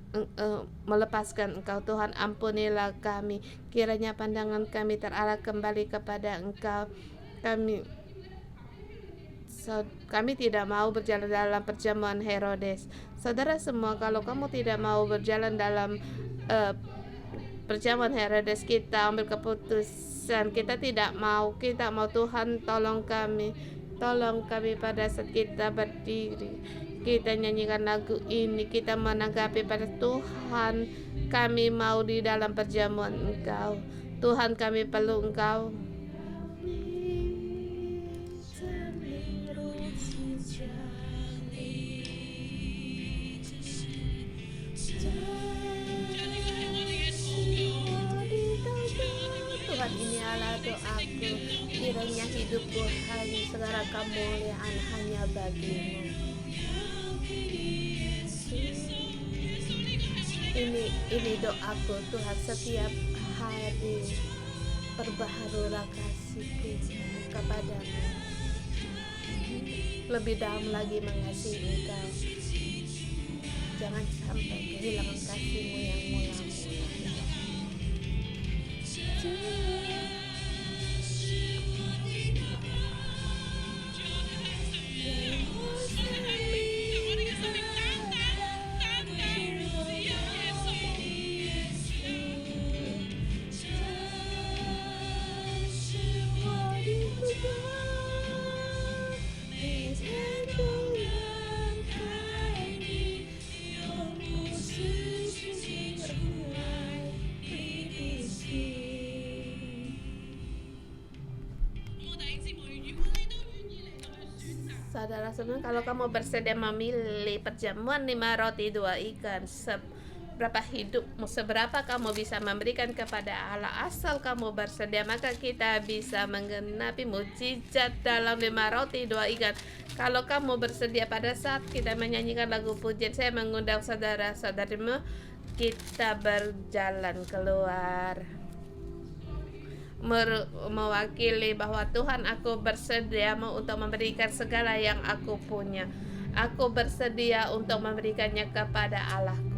melepaskan Engkau. Tuhan, ampunilah kami. Kiranya pandangan kami terarah kembali kepada Engkau. Kami tidak mau berjalan dalam perjamuan Herodes. Saudara semua, kalau kamu tidak mau berjalan dalam perjamuan Herodes, kita ambil keputusan. Kita mau Tuhan, tolong kami pada saat kita berdiri, kita nyanyikan lagu ini, kita menanggapi pada Tuhan. Kami mau di dalam perjamuan Engkau. Tuhan, kami perlu Engkau. Tuhan, ini adalah doaku, kiranya hidupku hanya segala kemuliaan hanya bagimu. Ini doaku Tuhan, setiap hari perbaharulah kasihku kepadamu, lebih dalam lagi mengasihi Engkau. Jangan sampai kehilangan kasih-Mu yang mula-mula. Saudara semua, kalau kamu bersedia memilih perjamuan 5 roti 2 ikan, seberapa kamu bisa memberikan kepada Allah, asal kamu bersedia, maka kita bisa menggenapi mukjizat dalam 5 roti 2 ikan. Kalau kamu bersedia, pada saat kita menyanyikan lagu pujian, saya mengundang saudara-saudarimu, kita berjalan keluar mewakili bahwa Tuhan, aku bersedia untuk memberikan segala yang aku punya. Aku bersedia untuk memberikannya kepada Allahku.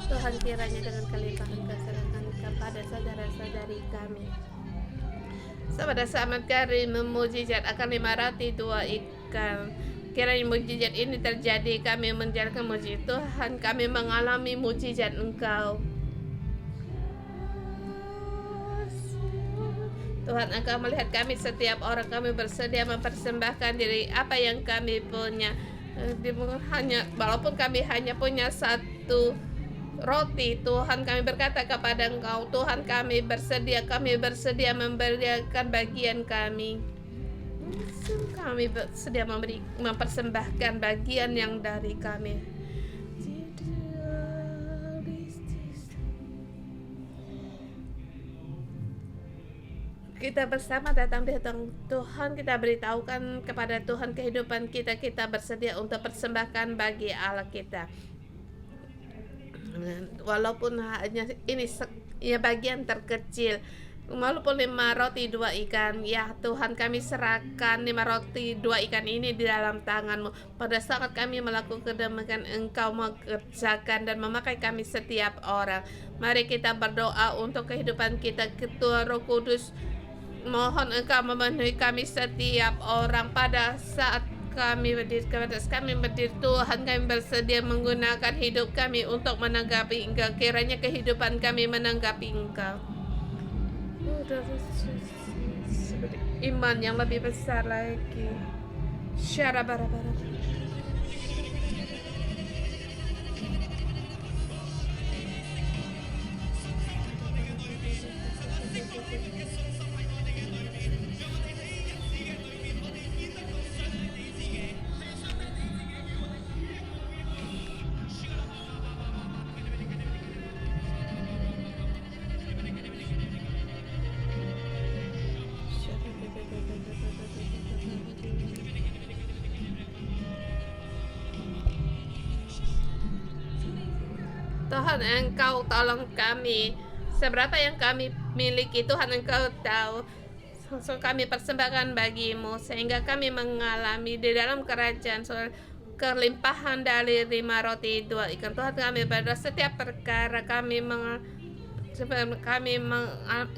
Tuhan, kiranya dengan kelimpahan kesenangan kepada saudara-saudari kami, pada saat kami memujizat akan 5 roti 2 ikan, kiranya mujizat ini terjadi. Kami menjalankan mujizat Tuhan, kami mengalami mujizat Engkau. Tuhan, Engkau melihat kami, setiap orang, kami bersedia mempersembahkan diri, apa yang kami punya. Walaupun kami hanya punya 1 roti, Tuhan, kami berkata kepada Engkau, Tuhan, kami bersedia memberikan bagian kami. Kami bersedia mempersembahkan bagian yang dari kami. Kita bersama datang di hadapan Tuhan, kita beritahukan kepada Tuhan kehidupan kita. Kita bersedia untuk persembahkan bagi Allah kita. Walaupun hanya ini bagian terkecil, walaupun 5 roti 2 ikan, ya Tuhan, kami serahkan 5 roti 2 ikan ini di dalam tangan-Mu. Pada saat kami melakukan demikian, Engkau mengerjakan dan memakai kami setiap orang. Mari kita berdoa untuk kehidupan kita. Ketua Roh Kudus, mohon Engkau memenuhi kami setiap orang pada saat kami berdiri, Tuhan, kami bersedia menggunakan hidup kami untuk menanggapi Engkau. Kiranya kehidupan kami menanggapi Engkau. iman yang lebih besar lagi. Syarabara-bara. Tuhan, Engkau tolong kami. Seberapa yang kami miliki, Tuhan, Engkau tahu. So, kami persembahkan bagimu sehingga kami mengalami di dalam kerajaan kelimpahan dari 5 roti 2 ikan. Tuhan, kami berdoa setiap perkara kami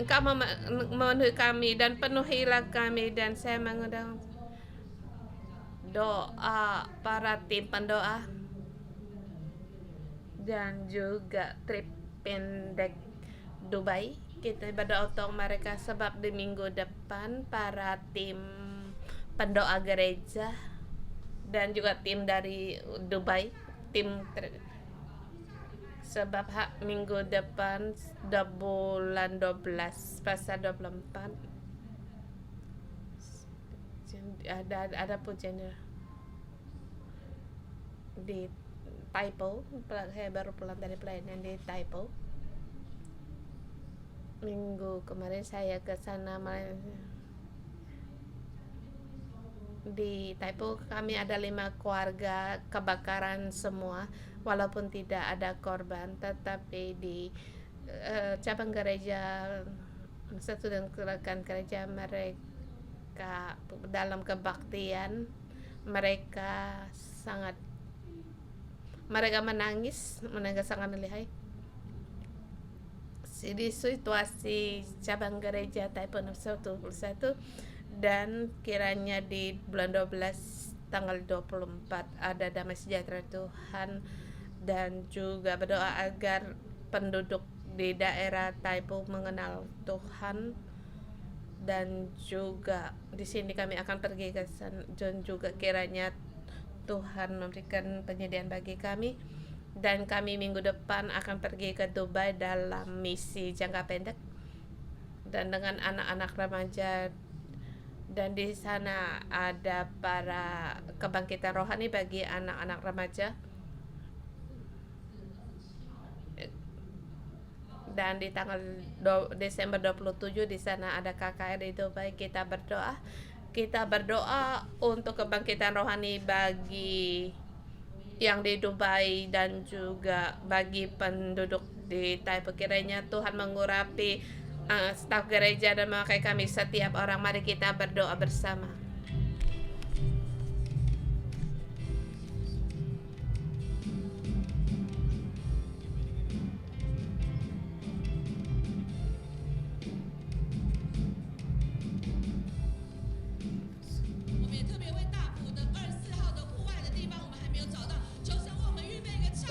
Engkau memenuhi kami dan penuhilah kami. Dan saya mengundang doa para tim pendoa dan juga trip pendek Dubai. Kita berdoa untuk mereka sebab di minggu depan para tim pendoa gereja dan juga tim dari Dubai, sebab minggu depan bulan 12 pasal 24 ada pujian di Taipo. Saya baru pulang dari pelayanan di Taipo. Minggu kemarin saya ke sana di Taipo. Kami ada 5 keluarga kebakaran semua, walaupun tidak ada korban, tetapi di cabang gereja satu dan rekan gereja mereka dalam kebaktian mereka menangis sangat lihai. Di situasi cabang gereja Taipo 121 dan kiranya di bulan 12 tanggal 24 ada damai sejahtera Tuhan, dan juga berdoa agar penduduk di daerah Taipo mengenal Tuhan. Dan juga di sini kami akan pergi ke sana, dan juga kiranya Tuhan memberikan penyediaan bagi kami. Dan kami minggu depan akan pergi ke Dubai dalam misi jangka pendek dan dengan anak-anak remaja, dan di sana ada para kebangkitan rohani bagi anak-anak remaja. Dan di tanggal Desember 27 di sana ada KKR di Dubai. Kita berdoa untuk kebangkitan rohani bagi yang di Dubai dan juga bagi penduduk di Taipo. Kiranya Tuhan mengurapi staf gereja dan memakai kami setiap orang. Mari kita berdoa bersama.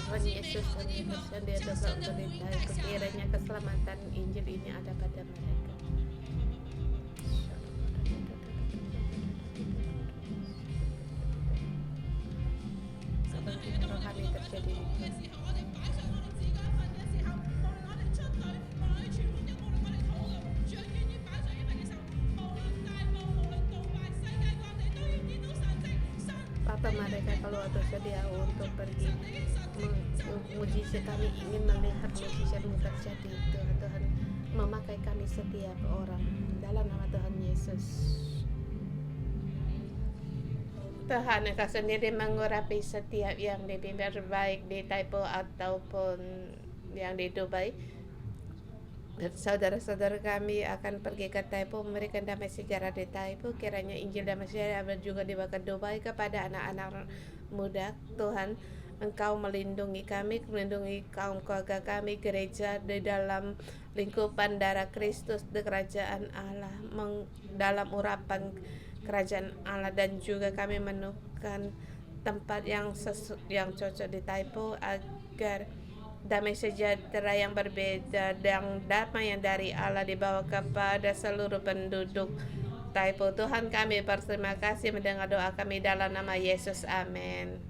Tuhan Yesus, yang dia doa untuk Taipo, kiranya keselamatan Injil ini ada pada mereka. Kebangkitan rohani terjadi. Papa, mereka kalau bersedia untuk pergi mujizat, kami ingin melihat mujizat-Mu terjadi. Tuhan memakai kami setiap orang dalam nama Tuhan Yesus. Tuhan, Engkau sendiri mengurapi setiap yang dipimpin, baik di Taipo ataupun yang di Dubai. Dan saudara-saudara kami akan pergi ke Taipo, memberikan damai sejahtera di Taipo. Kiranya Injil damai sejahtera juga dibawa ke Dubai kepada anak-anak muda. Tuhan, Engkau melindungi kami, melindungi kaum keluarga kami, gereja di dalam lingkupan darah Kristus di kerajaan Allah, dalam urapan kerajaan Allah. Dan juga kami menemukan tempat yang cocok di Taipo agar damai sejahtera yang berbeda dan damai yang dari Allah dibawa kepada seluruh penduduk Taipo. Tuhan kami berterima kasih mendengar doa kami dalam nama Yesus. Amin.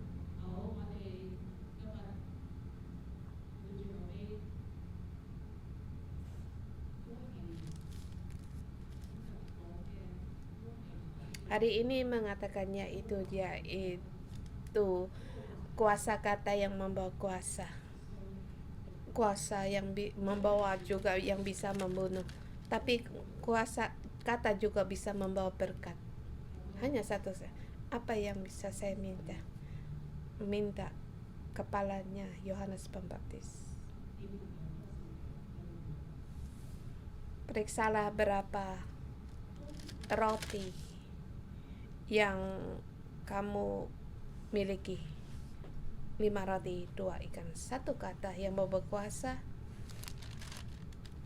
Hari ini mengatakannya itu yaitu kuasa kata yang membawa kuasa. Kuasa yang membawa juga yang bisa membunuh. Tapi kuasa kata juga bisa membawa berkat. Hanya satu, apa yang bisa saya minta? Minta kepalanya Yohanes Pembaptis. Periksalah berapa roti yang kamu miliki. 5 roti, 2 ikan. Satu kata yang berkuasa.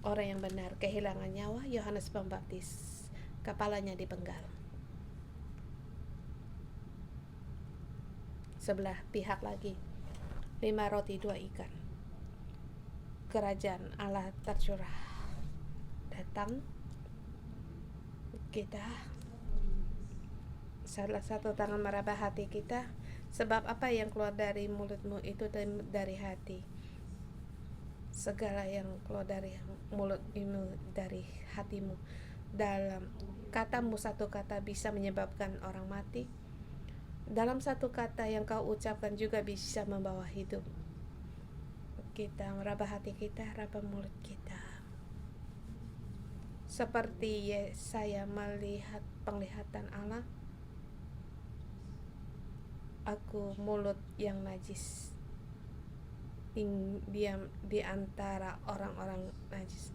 Orang yang benar kehilangan nyawa, Yohanes Pembaptis, kepalanya dipenggal. Sebelah pihak lagi, 5 roti 2 ikan. Kerajaan Allah tercurah. Datang kita, salah satu tangan meraba hati kita. Sebab apa yang keluar dari mulutmu itu dari hati. Segala yang keluar dari mulutmu dari hatimu. Dalam katamu, satu kata bisa menyebabkan orang mati. Dalam satu kata yang kau ucapkan juga bisa membawa hidup. Kita meraba hati kita, raba mulut kita. Seperti Yesaya melihat penglihatan Allah. Aku mulut yang najis, diam di antara orang-orang najis.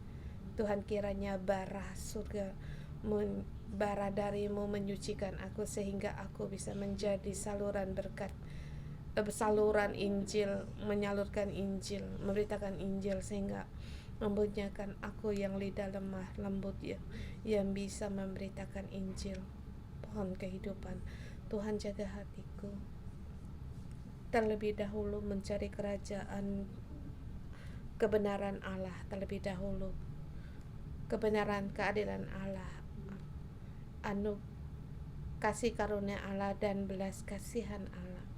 Tuhan, kiranya bara surga bara darimu menyucikan aku, sehingga aku bisa menjadi saluran berkat, saluran Injil, menyalurkan Injil, memberitakan Injil, sehingga membunyahkan aku yang lidah lemah lembut yang bisa memberitakan Injil, pohon kehidupan. Tuhan, jaga hatiku. Terlebih dahulu mencari kerajaan kebenaran Allah, terlebih dahulu kebenaran keadilan Allah, kasih karunia Allah dan belas kasihan Allah,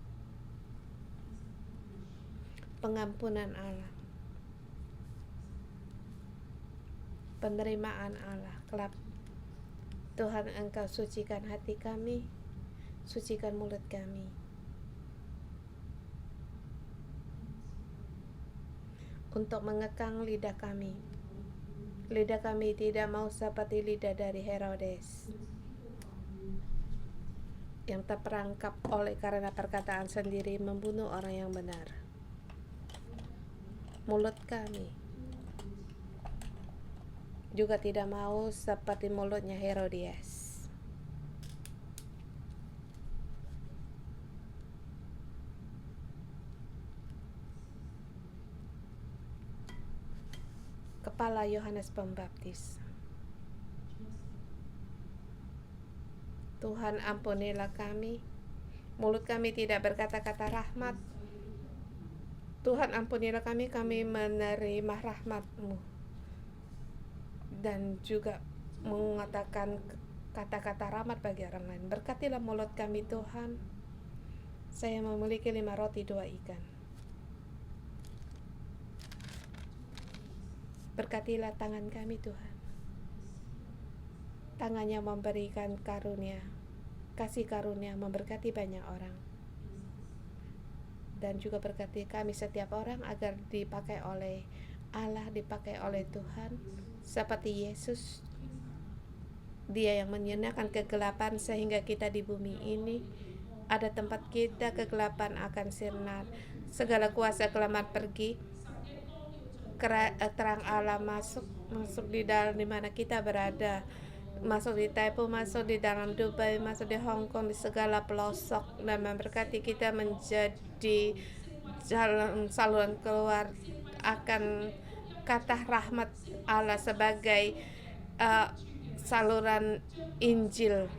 pengampunan Allah, penerimaan Allah. Kelak Tuhan, Engkau sucikan hati kami, sucikan mulut kami, untuk mengekang lidah kami. Lidah kami tidak mau seperti lidah dari Herodes, yang terperangkap oleh karena perkataan sendiri membunuh orang yang benar. Mulut kami juga tidak mau seperti mulutnya Herodes. Kepala Yohanes Pembaptis. Tuhan, ampunilah kami. Mulut kami tidak berkata-kata rahmat. Tuhan, ampunilah kami menerima rahmat-Mu dan juga mengatakan kata-kata rahmat bagi orang lain. Berkatilah mulut kami, Tuhan. Saya memiliki 5 roti 2 ikan. Berkatilah tangan kami, Tuhan. Tangannya memberikan karunia, kasih karunia, memberkati banyak orang. Dan juga berkati kami setiap orang agar dipakai oleh Allah, dipakai oleh Tuhan, seperti Yesus. Dia yang menyenangkan kegelapan sehingga kita di bumi ini ada tempat kita, kegelapan akan sinar. Segala kuasa kelamat pergi, terang Allah masuk di dalam di mana kita berada, masuk di Taipo, masuk di dalam Dubai, masuk di Hong Kong, di segala pelosok, dan memberkati kita menjadi jalan saluran keluar akan kata rahmat Allah sebagai saluran Injil,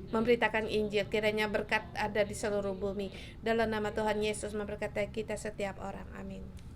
memberitakan Injil. Kiranya berkat ada di seluruh bumi. Dalam nama Tuhan Yesus memberkati kita setiap orang. Amin.